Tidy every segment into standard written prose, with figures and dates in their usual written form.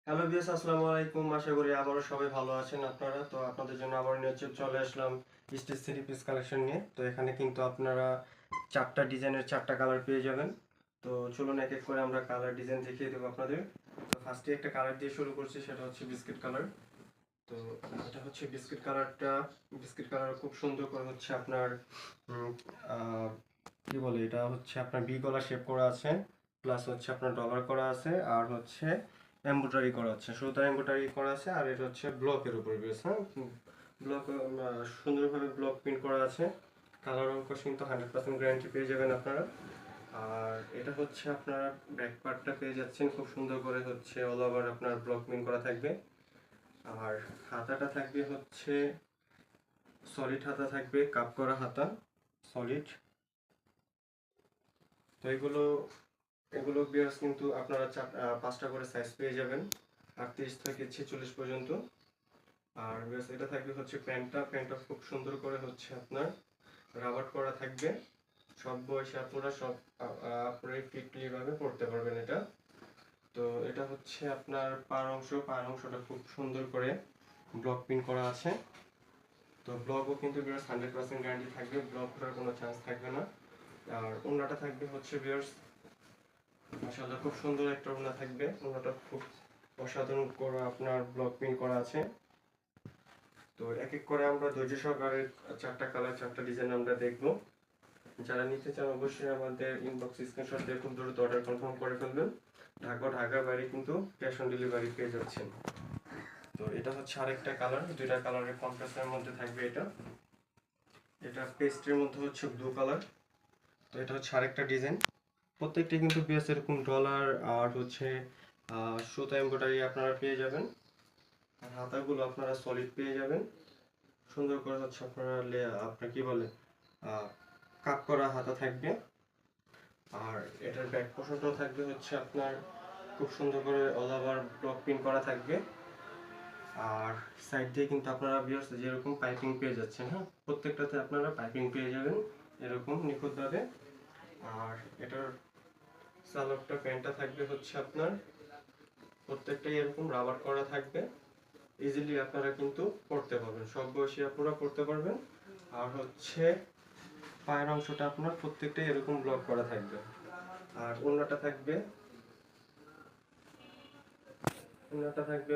Hello viewers, আসসালামু আলাইকুম। আশা করি আবারও সবাই ভালো আছেন আপনারা। তো আপনাদের জন্য আবার নিয়ে চলে আসলাম স্টিচ থ্রি পিস কালেকশন নিয়ে। তো এখানে কিন্তু আপনারা চারটা ডিজাইনের চারটা কালার পেয়ে যাবেন। তো চলুন এক এক করে আমরা কালার ডিজাইন দেখিয়ে দেবো আপনাদের। তো ফার্স্টে একটা কালার দিয়ে শুরু করছি, সেটা হচ্ছে বিস্কিট কালার। তো এটা হচ্ছে বিস্কিট কালারটা। বিস্কিট কালার খুব সুন্দর করে হচ্ছে আপনার উম, আহ, কি বলে, এটা হচ্ছে আপনার বি গলা শেপ করা আছে, প্লাস হচ্ছে আপনার ডলার করা আছে, আর হচ্ছে এমব্রয়ডারি করা আছে, সুতার এমব্রয়ডারি করা আছে। আর এটা হচ্ছে ব্লকের উপর বেস, হ্যাঁ, ব্লক সুন্দরভাবে ব্লক প্রিন্ট করা আছে। কালার অঙ্ক কিন্তু 100% গ্যারান্টি পেয়ে যাবেন আপনারা। আর এটা হচ্ছে আপনার ব্যাক পার্টটা পেয়ে যাচ্ছেন খুব সুন্দর করে, হচ্ছে অল ওভার আপনার ব্লক প্রিন্ট করা থাকবে। আর হাতাটা থাকবে হচ্ছে সলিড হাতা থাকবে, কাপ করা হাতা সলিড। তো এগুলো এগুলো বিয়ার্স কিন্তু আপনারা পাঁচটা করে সাইজ পেয়ে যাবেন, 38 থেকে 46 পর্যন্ত। আর বিয়ার্স এটা থাকবে হচ্ছে প্যান্টটা খুব সুন্দর করে হচ্ছে আপনার রাবার করা থাকবে। সব বয়সে আপনারা সব আপনারা ফিটলি ভাবে পড়তে পারবেন এটা। তো এটা হচ্ছে আপনার পার অংশটা খুব সুন্দর করে ব্লক প্রিন্ট করা আছে। তো ব্লকও কিন্তু বিয়ার্স 100% গ্যারান্টি থাকবে, ব্লক করার কোনো চান্স থাকবে না। আর ওড়নাটা থাকবে হচ্ছে বিয়ার্স মাশাআল্লাহ খুব সুন্দর একটা ওড়না থাকবে। ওড়নাটা খুব অসাধারণ করে আপনার ব্লক প্রিন্ট করা আছে। তো এক এক করে আমরা ধৈর্য সহকারে চারটা কালার চারটা ডিজাইন আমরা দেখব। যারা নিতে চান অবশ্যই আমাদের ইনবক্স স্ক্রিনশট দিয়ে খুব দ্রুত অর্ডার কনফার্ম করে ফেলবেন। ঢাকার বাইরে কিন্তু ক্যাশ অন ডেলিভারি পেয়ে যাচ্ছেন। তো এটা হচ্ছে আরেকটা কালার, দুইটা কালারের কন্ট্রাস্টের মধ্যে থাকবে এটা। এটা পেস্টের মধ্যে হচ্ছে ব্লু কালার। তো এটা হচ্ছে আরেকটা ডিজাইন। প্রত্যেকটা কিন্তু বেশ এরকম ডলার আর হচ্ছে সুতা এমব্রয়ডারি আপনারা পেয়ে যাবেন। আর হাতাগুলো আপনারা সলিড পেয়ে যাবেন। সুন্দর করে হচ্ছে আপনারা আপনার কি বলে কাপ করা হাতা থাকবে। আর এটার ব্যাক পোর্শনটাও থাকবে হচ্ছে আপনার খুব সুন্দর করে অল ওভার ব্লক প্রিন্ট করা থাকবে। আর সাইড দিয়ে কিন্তু আপনারা ভিউয়ার্স যেরকম পাইপিং পেয়ে যাচ্ছেন, হ্যাঁ, প্রত্যেকটাতে আপনারা পাইপিং পেয়ে যাবেন এরকম নিখুঁতভাবে। আর এটার সালোয়ারটা প্যান্টটা থাকবে হচ্ছে আপনার প্রত্যেকটাই এরকম রাবার করা থাকবে। ইজিলি আপনারা কিন্তু পড়তে পারবেন, সব বয়সী আপনারা পড়তে পারবেন। আর হচ্ছে পায়ের অংশটা আপনার প্রত্যেকটাই এরকম ব্লক করা থাকবে। আর ওড়নাটা থাকবে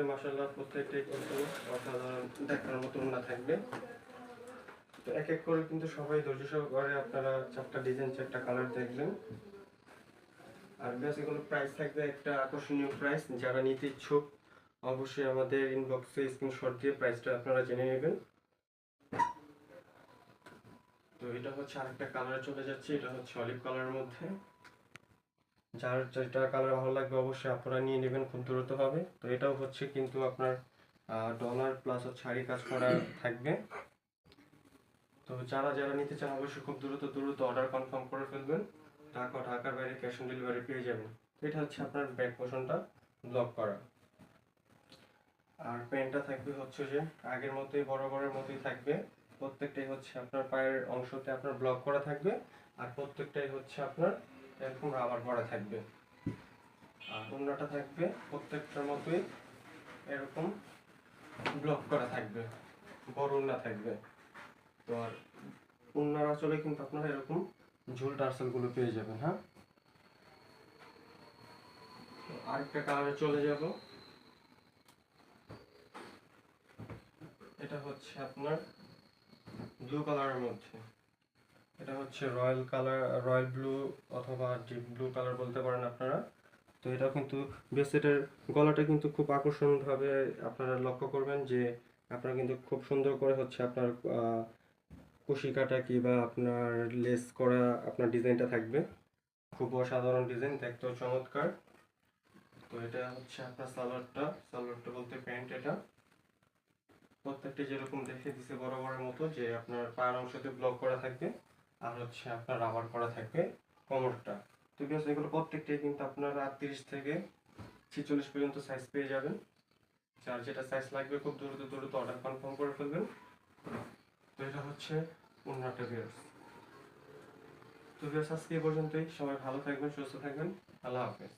মাশাআল্লাহ প্রত্যেকটাই কিন্তু অসাধারণ দেখার মতো ওড়না থাকবে। তো এক এক করে কিন্তু সবাই ধৈর্য সহকারে আপনারা চারটা ডিজাইন চারটা কালার দেখবেন। আর বেশ এগুলো প্রাইস থাকবে একটা আকর্ষণীয় প্রাইস। যারা নিতে ইচ্ছুক অবশ্যই আমাদের ইনবক্সে স্ক্রিনশট দিয়ে প্রাইসটা আপনারা জেনে নেবেন। তো এটা হচ্ছে আরেকটা কালারে চলে যাচ্ছে, এটা হচ্ছে অলিভ কালারের মধ্যে। যার যেটা কালার ভালো লাগবে অবশ্যই আপনারা নিয়ে নেবেন খুব দ্রুত হবে। তো এটাও হচ্ছে কিন্তু আপনার ডলার প্লাস হচ্ছে শাড়ি কাজ করা থাকবে। তো যারা যারা নিতে চান অবশ্যই খুব দ্রুত অর্ডার কনফার্ম করে ফেলবেন। ঢাকার বাইরে ক্যাশ অন ডেলিভারি পেয়ে যাবেন। এটা হচ্ছে আপনার ব্যাক পোর্শনটা ব্লক করা। আর প্যান্টটা থাকবে হচ্ছে যে আগের মতোই বরাবরের মতোই থাকবে। প্রত্যেকটাই হচ্ছে আপনার পায়ের অংশতে আপনার ব্লক করা থাকবে। আর প্রত্যেকটাই হচ্ছে আপনার এরকম রাবার করা থাকবে। আর ওড়নাটা থাকবে প্রত্যেকটার মতোই এরকম ব্লক করা থাকবে, বড় ওড়না থাকবে। তো আর ওড়নার আঁচলে কিন্তু আপনারা এরকম ঝুল টার্সেলগুলো পেয়ে যাবেন, হ্যাঁ। তো আরেকটা কালারে চলে যাব। এটা হচ্ছে আপনার ব্লু কালারের মধ্যে। এটা হচ্ছে রয়্যাল কালার, রয়্যাল ব্লু অথবা ডিপ ব্লু কালার বলতে পারেন আপনারা। তো এটা কিন্তু বেসেটের গলাটা কিন্তু খুব আকর্ষণভাবে আপনারা লক্ষ্য করবেন যে আপনারা কিন্তু খুব সুন্দর করে হচ্ছে আপনার কুশি কাটা কিংবা আপনার লেস করা আপনার ডিজাইনটা থাকবে। খুব অসাধারণ ডিজাইন, দেখতেও চমৎকার। তো এটা হচ্ছে আপনার সালোয়ারটা বলতে প্যান্ট। এটা প্রত্যেকটা যেরকম দেখে দিছে বরাবরের মতো যে আপনার পায়ের অংশতে ব্লক করা থাকবে। আর হচ্ছে আপনার রাবার করা থাকবে কোমরটা। তো বিকজ এগুলো প্রত্যেকটাই কিন্তু আপনার 38 থেকে 46 পর্যন্ত সাইজ পেয়ে যাবেন। যার যেটা সাইজ লাগবে খুব দ্রুত অর্ডার কনফার্ম করে ফেলবেন। তো এটা হচ্ছে ওড়নাটা বিয়ার্স। তো বিয়ার্স আজকে এই পর্যন্তই, সবাই ভালো থাকবেন, সুস্থ থাকবেন, আল্লাহ হাফেজ।